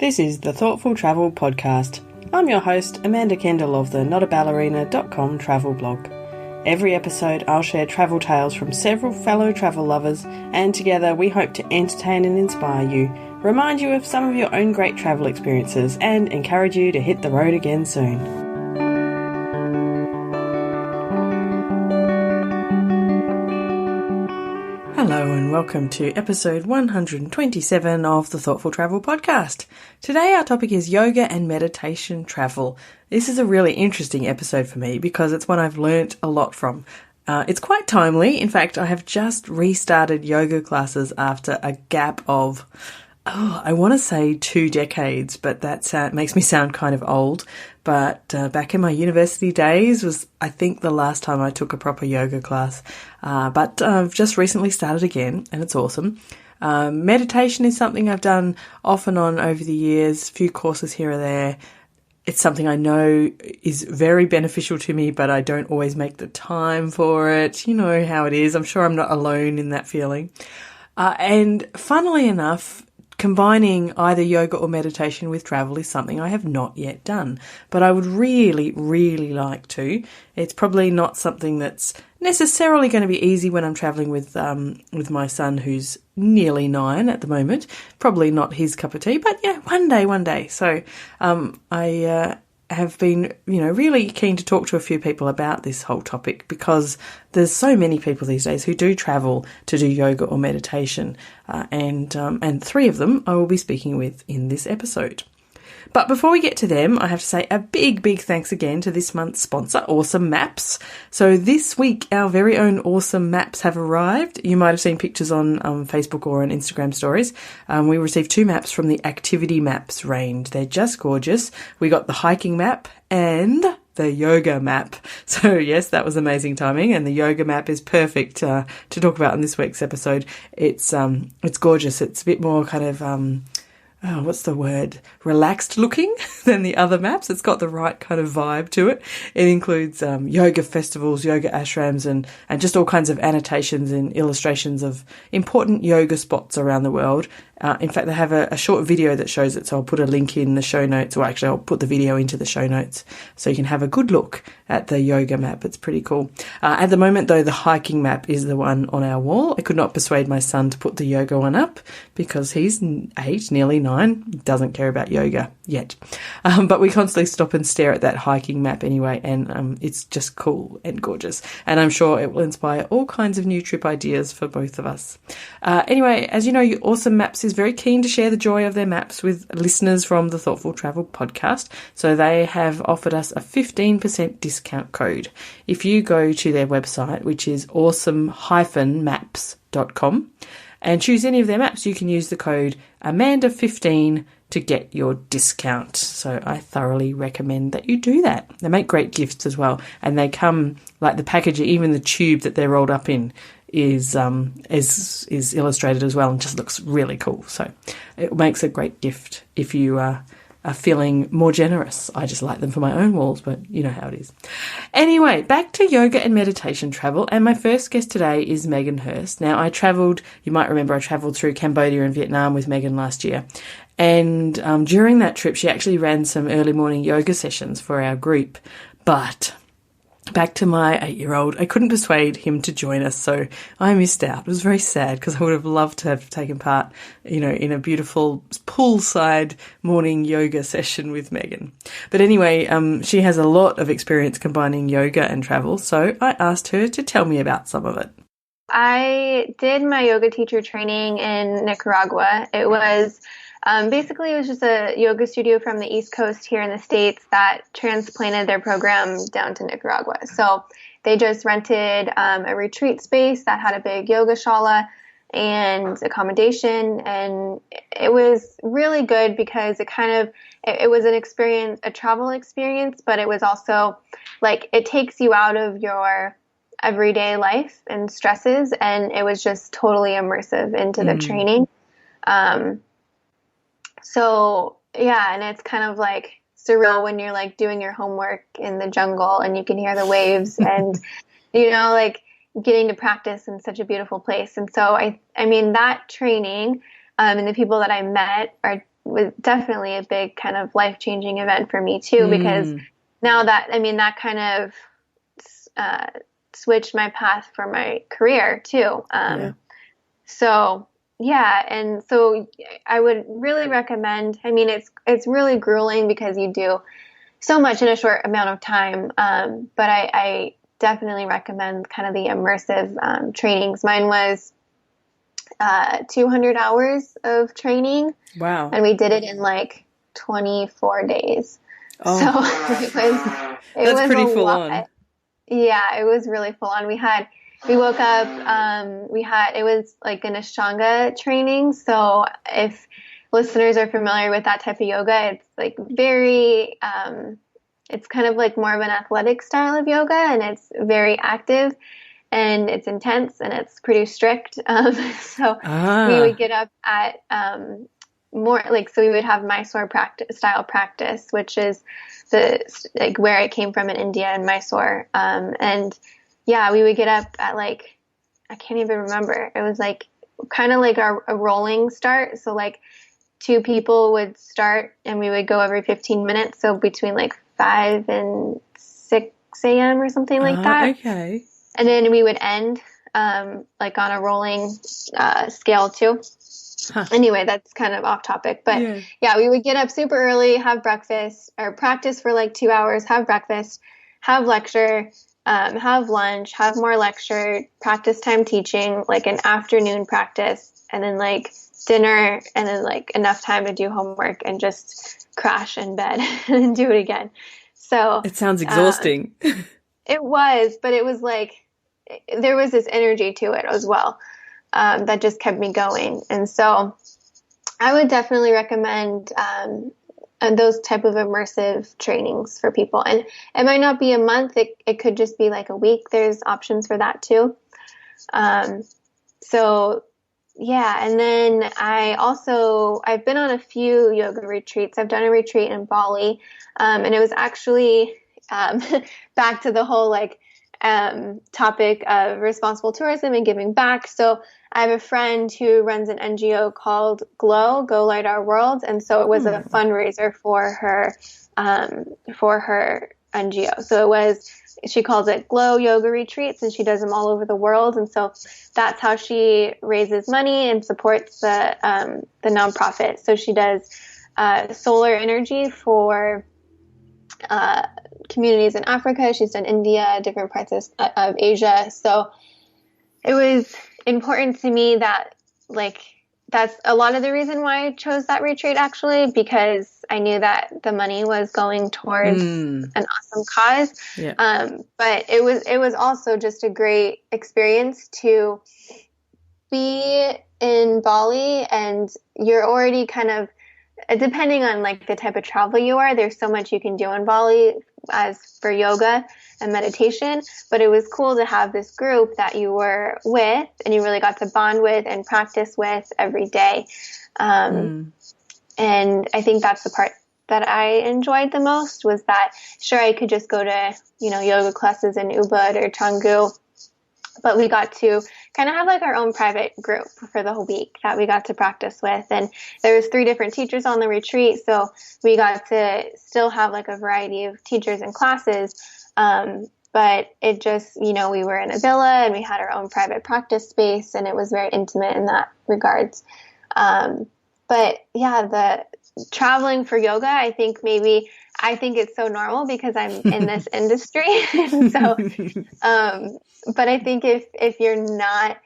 This is the Thoughtful Travel Podcast. I'm your host, Amanda Kendall of the notaballerina.com travel blog. Every episode I'll share travel tales from several fellow travel lovers, and together we hope to entertain and inspire you, remind you of some of your own great travel experiences, and encourage you to hit the road again soon. Hello and welcome to episode 127 of the Thoughtful Travel Podcast. Today our topic is yoga and meditation travel. This is a really interesting episode for me because it's one I've learnt a lot from. It's quite timely. In fact, I have just restarted yoga classes after a gap of, I want to say 2 decades, but that makes me sound kind of old. But back in my university days was, I think, the last time I took a proper yoga class. But I've just recently started again, and it's awesome. Meditation is something I've done off and on over the years, a few courses here or there. It's something I know is very beneficial to me, but I don't always make the time for it. You know how it is. I'm sure I'm not alone in that feeling. And funnily enough, combining either yoga or meditation with travel is something I have not yet done, but I would really, really like to. It's probably not something that's necessarily going to be easy when I'm traveling with my son, who's nearly 9 at the moment. Probably not his cup of tea, but yeah, one day. So I have been, really keen to talk to a few people about this whole topic because there's so many people these days who do travel to do yoga or meditation, and 3 of them I will be speaking with in this episode. But before we get to them, I have to say a big, big thanks again to this month's sponsor, Awesome Maps. So this week, our very own Awesome Maps have arrived. You might have seen pictures on Facebook or on Instagram stories. We received 2 maps from the Activity Maps range. They're just gorgeous. We got the hiking map and the yoga map. So yes, that was amazing timing, and the yoga map is perfect to talk about in this week's episode. It's gorgeous. It's a bit more kind of relaxed looking than the other maps. It's got the right kind of vibe to it. It includes yoga festivals, yoga ashrams, and just all kinds of annotations and illustrations of important yoga spots around the world. In fact, they have a short video that shows it, so I'll put a link in the show notes, or actually I'll put the video into the show notes so you can have a good look at the yoga map. It's pretty cool. At the moment, though, the hiking map is the one on our wall. I could not persuade my son to put the yoga one up because he's 8, nearly 9, doesn't care about yoga yet. But we constantly stop and stare at that hiking map anyway, and it's just cool and gorgeous. And I'm sure it will inspire all kinds of new trip ideas for both of us. Anyway, as you know, Awesome Maps is very keen to share the joy of their maps with listeners from the Thoughtful Travel Podcast. So they have offered us a 15% discount code. If you go to their website, which is awesome-maps.com, and choose any of their maps, you can use the code Amanda15 to get your discount. So I thoroughly recommend that you do that. They make great gifts as well, and they come, like the packaging, even the tube that they're rolled up in is illustrated as well and just looks really cool. So it makes a great gift if you are feeling more generous. I just like them for my own walls, but you know how it is. Anyway, back to yoga and meditation travel. And my first guest today is Meagan Hurst. Now, you might remember I travelled through Cambodia and Vietnam with Meagan last year. And during that trip, she actually ran some early morning yoga sessions for our group. But back to my 8-year-old, I couldn't persuade him to join us, so I missed out. It was very sad because I would have loved to have taken part, in a beautiful poolside morning yoga session with Meagan. But anyway, she has a lot of experience combining yoga and travel, so I asked her to tell me about some of it. I did my yoga teacher training in Nicaragua. It was just a yoga studio from the East Coast here in the States that transplanted their program down to Nicaragua. So they just rented a retreat space that had a big yoga shala and accommodation. And it was really good because it was an experience, a travel experience, but it was also like it takes you out of your everyday life and stresses. And it was just totally immersive into the training. So yeah, and it's kind of like surreal when you're like doing your homework in the jungle and you can hear the waves and, like getting to practice in such a beautiful place. And so I mean, that training and the people that I met are was definitely a big kind of life-changing event for me too, because now that, I mean, that kind of switched my path for my career too. So yeah, and so I would really recommend, I mean, it's really grueling because you do so much in a short amount of time. But I definitely recommend kind of the immersive trainings. Mine was 200 hours of training. Wow. And we did it in like 24 days. Oh. So it That's was pretty a full lot. on. Yeah, it was really full on. We woke up, it was like an Ashtanga training. So if listeners are familiar with that type of yoga, it's like very, it's kind of like more of an athletic style of yoga, and it's very active and it's intense and it's pretty strict. So we would get up at, more like, so we would have Mysore style practice, which is like where I came from in India and Mysore. And yeah, we would get up at like, I can't even remember. It was like kind of like a rolling start. So like 2 people would start and we would go every 15 minutes. So between like 5 and 6 a.m. or something like that. Okay. And then we would end, like on a rolling, scale too. Huh. Anyway, that's kind of off topic, but yeah, we would get up super early, have breakfast or practice for like 2 hours, have breakfast, have lecture, have lunch, have more lecture, practice time teaching, like an afternoon practice, and then like dinner, and then like enough time to do homework and just crash in bed and do it again. So it sounds exhausting. It was, but it was like, there was this energy to it as well. That just kept me going. And so I would definitely recommend those type of immersive trainings for people. And it might not be a month. It could just be like a week. There's options for that too. So yeah. And then I've been on a few yoga retreats. I've done a retreat in Bali. And it was actually back to the whole like topic of responsible tourism and giving back. So I have a friend who runs an NGO called Go Light Our World. And so it was a fundraiser for her NGO. So she calls it Glow Yoga Retreats, and she does them all over the world. And so that's how she raises money and supports the nonprofit. So she does solar energy for communities in Africa. She's done India, different parts of Asia. So it was important to me that, like, that's a lot of the reason why I chose that retreat, actually, because I knew that the money was going towards an awesome cause. Yeah. But it was also just a great experience to be in Bali, and you're already kind of, depending on like the type of travel you are, there's so much you can do in Bali as for yoga and meditation, but it was cool to have this group that you were with and you really got to bond with and practice with every day. And I think that's the part that I enjoyed the most, was that sure, I could just go to, yoga classes in Ubud or Canggu, but we got to kind of have like our own private group for the whole week that we got to practice with. And there was 3 different teachers on the retreat. So we got to still have like a variety of teachers and classes. But it just, we were in a villa and we had our own private practice space, and it was very intimate in that regards. But yeah, the traveling for yoga, I think it's so normal because I'm in this industry. So, but I think if you're not,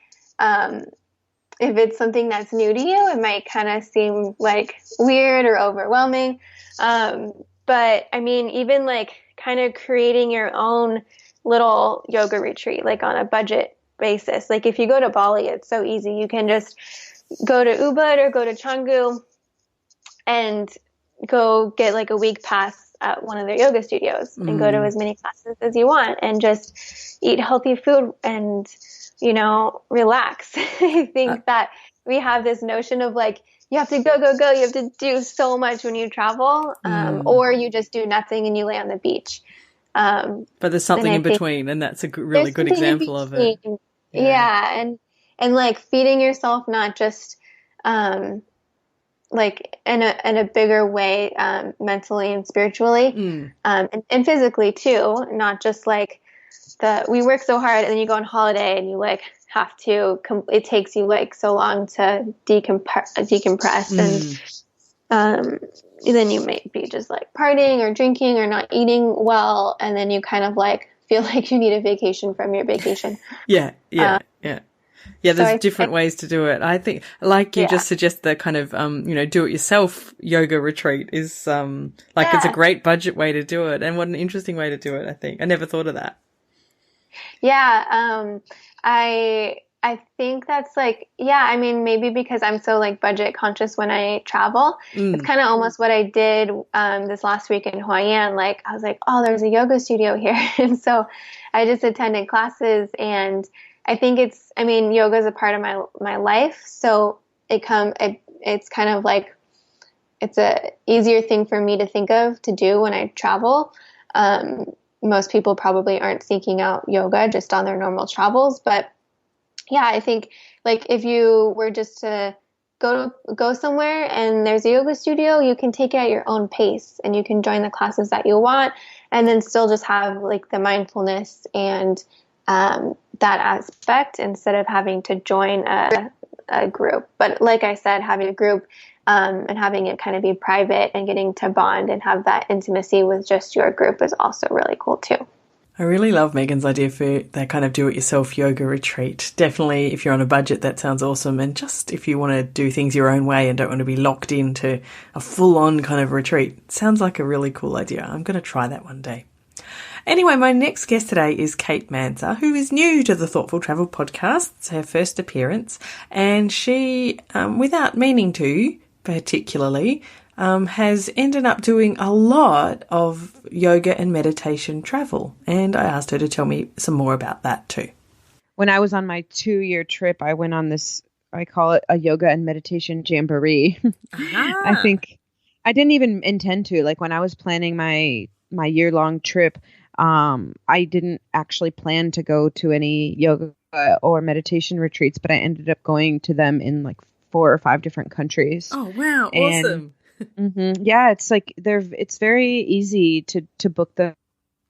if it's something that's new to you, it might kind of seem like weird or overwhelming. But I mean, even like kind of creating your own little yoga retreat, like on a budget basis. Like if you go to Bali, it's so easy. You can just go to Ubud or go to Canggu and go get like a week pass at one of their yoga studios and go to as many classes as you want and just eat healthy food and, relax. I think that we have this notion of like, you have to go. You have to do so much when you travel, or you just do nothing and you lay on the beach. But there's something in between, and that's a really good example of it. Yeah. And like feeding yourself, not just, like in a bigger way, mentally and spiritually, and physically too. Not just like we work so hard and then you go on holiday and you like have to. It takes you like so long to decompress, and then you might be just like partying or drinking or not eating well, and then you kind of like feel like you need a vacation from your vacation. Yeah. Yeah, there's different ways to do it. I think, like you just suggest, the kind of, do-it-yourself yoga retreat is, it's a great budget way to do it. And what an interesting way to do it, I think. I never thought of that. Yeah, I think that's like, I mean, maybe because I'm so like budget conscious when I travel, it's kind of almost what I did this last week in Hawaiian. Like I was like, oh, there's a yoga studio here. And so I just attended classes, and I think yoga is a part of my life. So it's kind of like, it's a easier thing for me to think of to do when I travel. Most people probably aren't seeking out yoga just on their normal travels, but yeah, I think like if you were just to go somewhere and there's a yoga studio, you can take it at your own pace and you can join the classes that you want, and then still just have like the mindfulness and that aspect instead of having to join a group. But like I said, having a group and having it kind of be private and getting to bond and have that intimacy with just your group is also really cool too. I really love Meagan's idea for that kind of do-it-yourself yoga retreat. Definitely, if you're on a budget, that sounds awesome. And just if you want to do things your own way and don't want to be locked into a full-on kind of retreat, sounds like a really cool idea. I'm going to try that one day. Anyway, my next guest today is Kate Manser, who is new to the Thoughtful Travel podcast. It's her first appearance. And she, without meaning to particularly, has ended up doing a lot of yoga and meditation travel. And I asked her to tell me some more about that too. When I was on my 2-year trip, I went on this, I call it a yoga and meditation jamboree. I think I didn't even intend to. Like when I was planning my year-long trip, I didn't actually plan to go to any yoga or meditation retreats, but I ended up going to them in like 4 or 5 different countries. Oh, wow. Awesome. Yeah, it's like it's very easy to book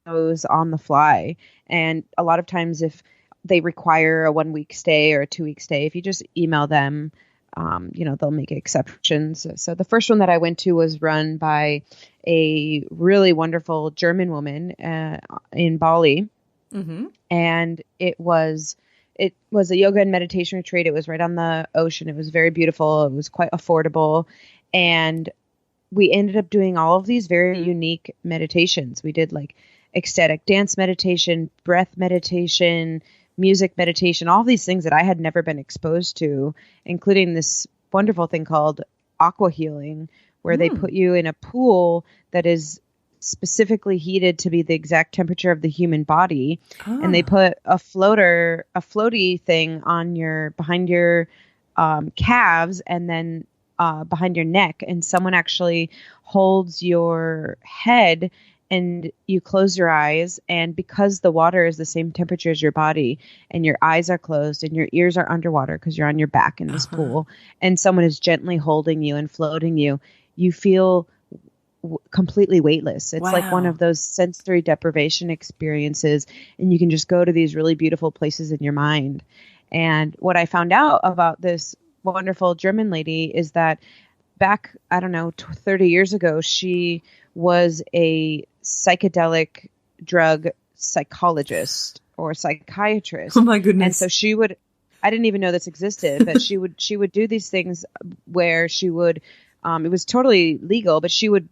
those on the fly. And a lot of times if they require a 1-week stay or a 2-week stay, if you just email them, they'll make exceptions. So the first one that I went to was run by a really wonderful German woman in Bali. And it was a yoga and meditation retreat. It was right on the ocean. It was very beautiful. It was quite affordable. And we ended up doing all of these very unique meditations. We did like ecstatic dance meditation, breath meditation, music meditation, all these things that I had never been exposed to, including this wonderful thing called aqua healing, where they put you in a pool that is specifically heated to be the exact temperature of the human body. And they put a floaty thing on behind your calves and then behind your neck, and someone actually holds your head and you close your eyes, and because the water is the same temperature as your body and your eyes are closed and your ears are underwater because you're on your back in this pool, and someone is gently holding you and floating you, you feel completely weightless. It's like one of those sensory deprivation experiences, and you can just go to these really beautiful places in your mind. And what I found out about this wonderful German lady is that back, 30 years ago, she was a psychedelic drug psychologist or psychiatrist. Oh my goodness. And so I didn't even know this existed, but she would do these things where she would, it was totally legal, but she would,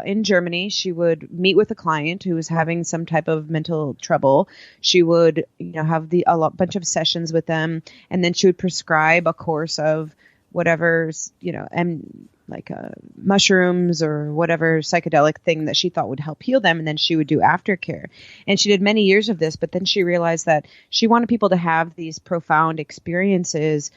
in Germany, she would meet with a client who was having some type of mental trouble. She would, have bunch of sessions with them, and then she would prescribe a course of whatever, mushrooms or whatever psychedelic thing that she thought would help heal them. And then she would do aftercare. And she did many years of this, but then she realized that she wanted people to have these profound experiences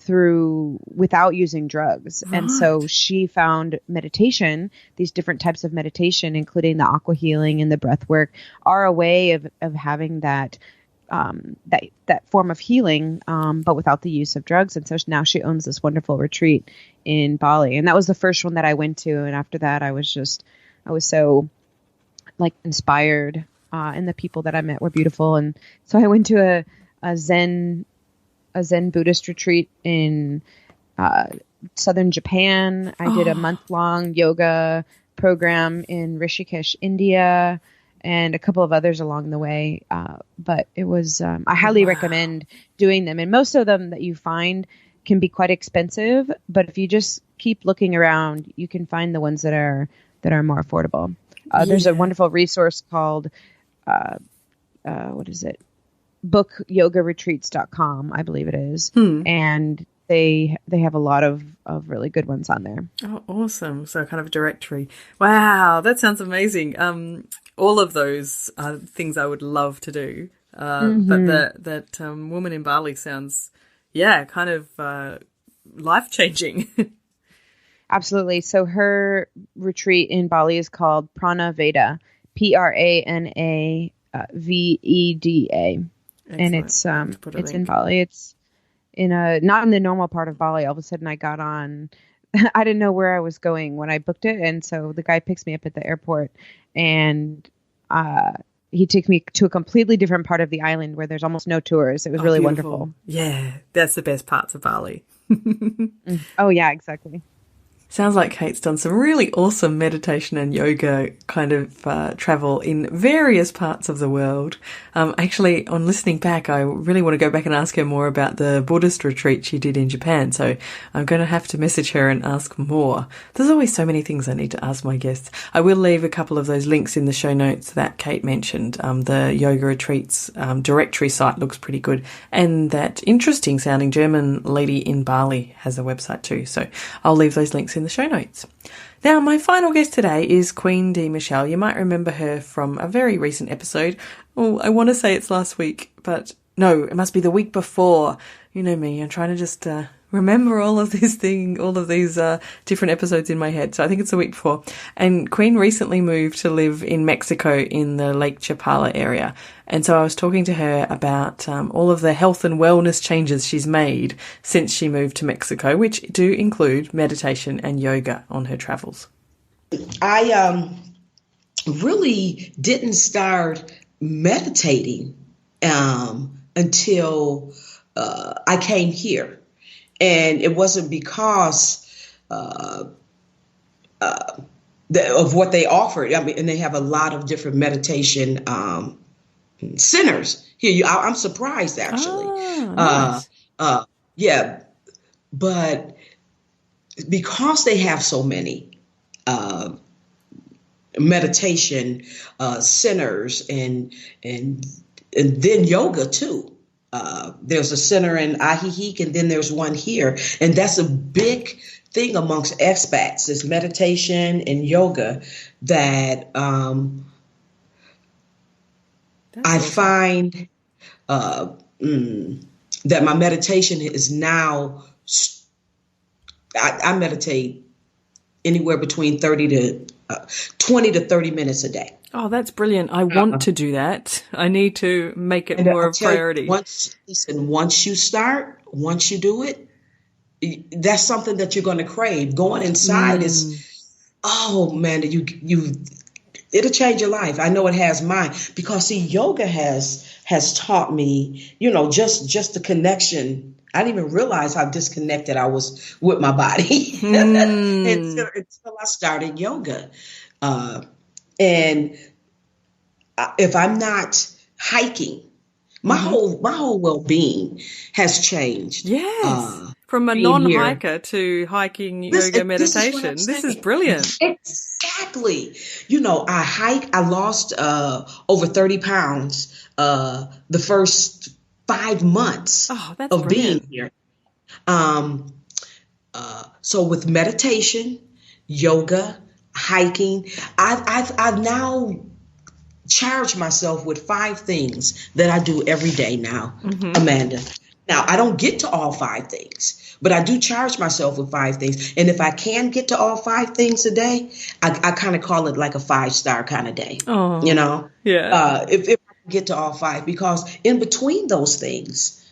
without using drugs. Right. And so she found meditation, these different types of meditation, including the aqua healing and the breath work, are a way of having that that form of healing, but without the use of drugs. And so now she owns this wonderful retreat in Bali. And that was the first one that I went to. And after that, I was so like inspired, and the people that I met were beautiful. And so I went to a Zen Buddhist retreat in southern Japan. I did a month-long yoga program in Rishikesh, India, and a couple of others along the way. But it was, I highly recommend doing them. And most of them that you find can be quite expensive, but if you just keep looking around, you can find the ones that are more affordable. There's a wonderful resource called, what is it? bookyogaretreats.com, I believe it is. And they have a lot of really good ones on there. Oh, awesome. So kind of a directory. Wow, that sounds amazing. All of those are things I would love to do. But that woman in Bali sounds, kind of life-changing. Absolutely. So her retreat in Bali is called Prana Veda, Pranaveda. And it's in Bali. It's not in the normal part of Bali. All of a sudden I got on, I didn't know where I was going when I booked it. And so the guy picks me up at the airport, and he took me to a completely different part of the island where there's almost no tours. It was really beautiful. wonderful. Yeah, that's the best parts of Bali. Oh, yeah, exactly. Sounds like Kate's done some really awesome meditation and yoga kind of travel in various parts of the world. Actually, on listening back, I really want to go back and ask her more about the Buddhist retreat she did in Japan. So I'm going to have to message her and ask more. There's always so many things I need to ask my guests. I will leave a couple of those links in the show notes that Kate mentioned. The yoga retreats directory site looks pretty good. And that interesting sounding German lady in Bali has a website too. So I'll leave those links in the show notes. Now, my final guest today is Queen D Michele. You might remember her from a very recent episode. Oh, I want to say it's last week, but no, it must be the week before. You know me, I'm trying to just remember all of these different episodes in my head. So I think it's the week before. And Queen recently moved to live in Mexico in the Lake Chipala area. And so I was talking to her about all of the health and wellness changes she's made since she moved to Mexico, which do include meditation and yoga on her travels. I really didn't start meditating until I came here. And it wasn't because of what they offered. I mean, and they have a lot of different meditation centers here. I'm surprised, actually. Nice. Yeah, but because they have so many meditation centers and then yoga too. There's a center in Ajijic, and then there's one here. And that's a big thing amongst expats, is meditation and yoga that I find that my meditation is now, I meditate anywhere between 20 to 30 minutes a day. Oh, that's brilliant. I want to do that. I need to make it more of a priority. Once you do it, that's something that you're going to crave. Going inside is, oh man, it'll change your life. I know it has mine, because see, yoga has taught me, just the connection. I didn't even realize how disconnected I was with my body until I started yoga. And if I'm not hiking, my whole well-being has changed. Yes. From a non-hiker to hiking, yoga, meditation. This is brilliant. Exactly. I hike. I lost over 30 pounds the first 5 months of being here. So with meditation, yoga, hiking, I've now charged myself with 5 things that I do every day now, Amanda. Now, I don't get to all 5 things, but I do charge myself with 5 things. And if I can get to all 5 things a day, I kind of call it like a 5-star kind of day. Oh, Yeah. If I get to all five because in between those things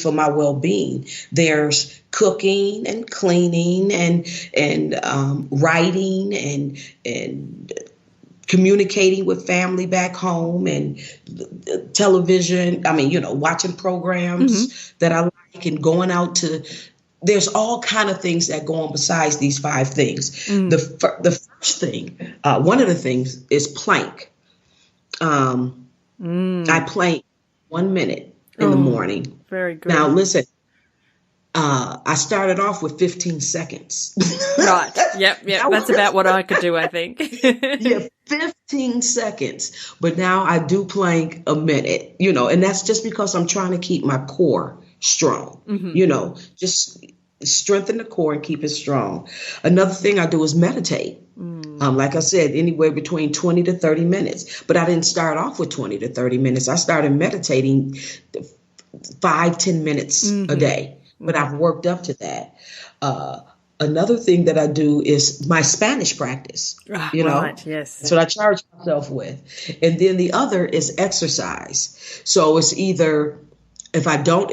for my well-being, there's cooking and cleaning and writing and communicating with family back home and television. I mean, watching programs that I like and going out to. There's all kind of things that go on besides these five things. The first thing, one of the things is plank. I plank 1 minute in the morning. Very good. Now, listen, I started off with 15 seconds. Right. Yep. That's about what I could do, I think. Yeah, 15 seconds. But now I do plank a minute, and that's just because I'm trying to keep my core strong, just strengthen the core and keep it strong. Another thing I do is meditate. Like I said, anywhere between 20 to 30 minutes. But I didn't start off with 20 to 30 minutes. I started meditating 5-10 minutes a day. But I've worked up to that. Another thing that I do is my Spanish practice. Right, yes. That's what I charge myself with. And then the other is exercise. So it's either if I don't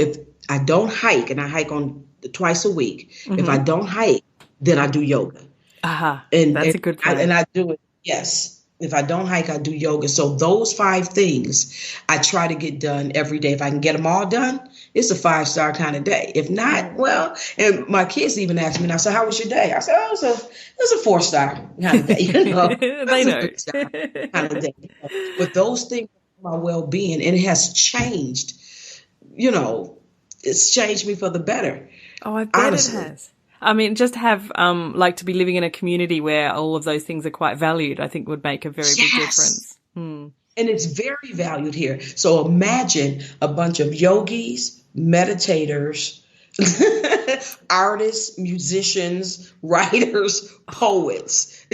hike, and I hike on twice a week. If I don't hike, then I do yoga. That's a good plan. And I do it, yes. If I don't hike, I do yoga. So those 5 things I try to get done every day. If I can get them all done, it's a 5-star kind of day. If not, well, and my kids even ask me now, so how was your day? I said, oh, it was a 4-star kind of day. They know. Kind of day. But those things are my well-being, and it has changed. It's changed me for the better. Oh, I bet honestly. It has. I mean, just have to be living in a community where all of those things are quite valued, I think would make a very big difference. And it's very valued here. So imagine a bunch of yogis, meditators, artists, musicians, writers, poets.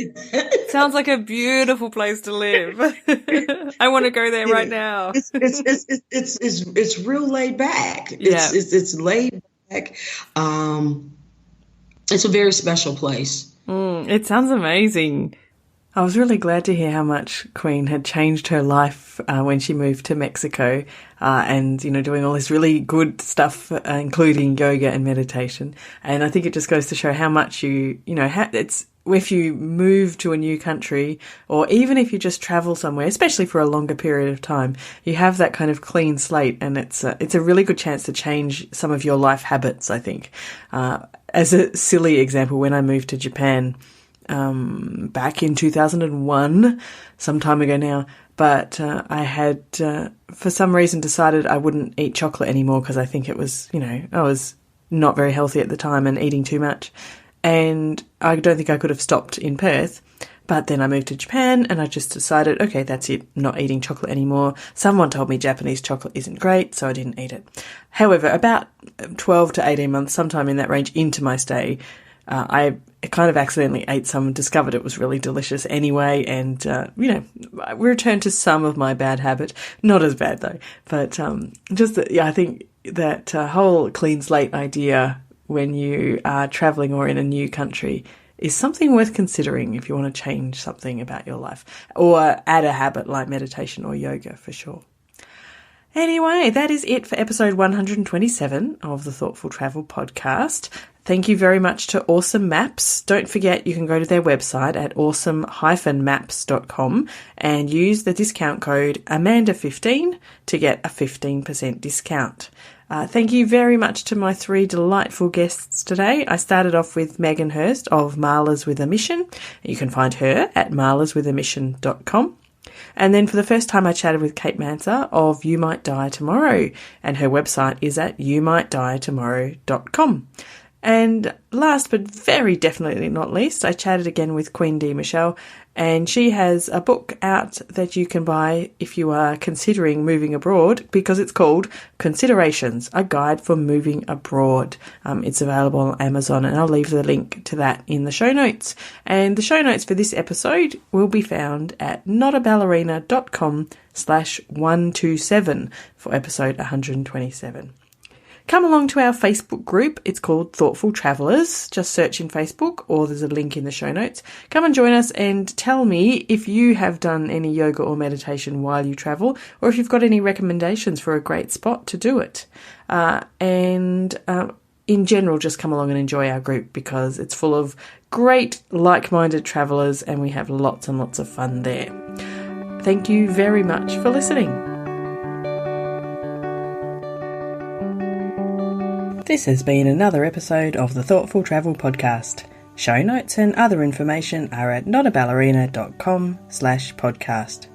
Sounds like a beautiful place to live. I want to go there right now. It's real laid back. It's laid back. It's a very special place. It sounds amazing. I was really glad to hear how much Queen had changed her life when she moved to Mexico and, doing all this really good stuff, including yoga and meditation. And I think it just goes to show how much it's if you move to a new country or even if you just travel somewhere, especially for a longer period of time, you have that kind of clean slate and it's a really good chance to change some of your life habits, I think. As a silly example, when I moved to Japan, back in 2001, some time ago now, but I had, for some reason, decided I wouldn't eat chocolate anymore because I think it was, I was not very healthy at the time and eating too much. And I don't think I could have stopped in Perth. But then I moved to Japan and I just decided, okay, that's it, not eating chocolate anymore. Someone told me Japanese chocolate isn't great, so I didn't eat it. However, about 12 to 18 months, sometime in that range into my stay, I kind of accidentally ate some and discovered it was really delicious anyway. And, I returned to some of my bad habit. Not as bad though. But I think that whole clean slate idea when you are traveling or in a new country is something worth considering if you want to change something about your life or add a habit like meditation or yoga for sure. Anyway, that is it for episode 127 of the Thoughtful Travel Podcast. Thank you very much to Awesome Maps. Don't forget you can go to their website at awesome-maps.com and use the discount code Amanda15 to get a 15% discount. Thank you very much to my 3 delightful guests today. I started off with Meagan Hurst of Marlers with a Mission. You can find her at marlerswithamission.com. And then for the first time I chatted with Kate Manser of You Might Die Tomorrow, and her website is at youmightdietomorrow.com. And last but very definitely not least, I chatted again with Queen D Michele, and she has a book out that you can buy if you are considering moving abroad because it's called Considerations, A Guide for Moving Abroad. It's available on Amazon, and I'll leave the link to that in the show notes. And the show notes for this episode will be found at notaballerina.com/127 for episode 127. Come along to our Facebook group. It's called Thoughtful Travellers. Just search in Facebook, or there's a link in the show notes. Come and join us and tell me if you have done any yoga or meditation while you travel, or if you've got any recommendations for a great spot to do it. In general, just come along and enjoy our group, because it's full of great like-minded travellers and we have lots and lots of fun there. Thank you very much for listening. This has been another episode of the Thoughtful Travel Podcast. Show notes and other information are at notaballerina.com/podcast.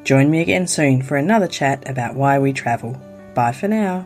Join me again soon for another chat about why we travel. Bye for now.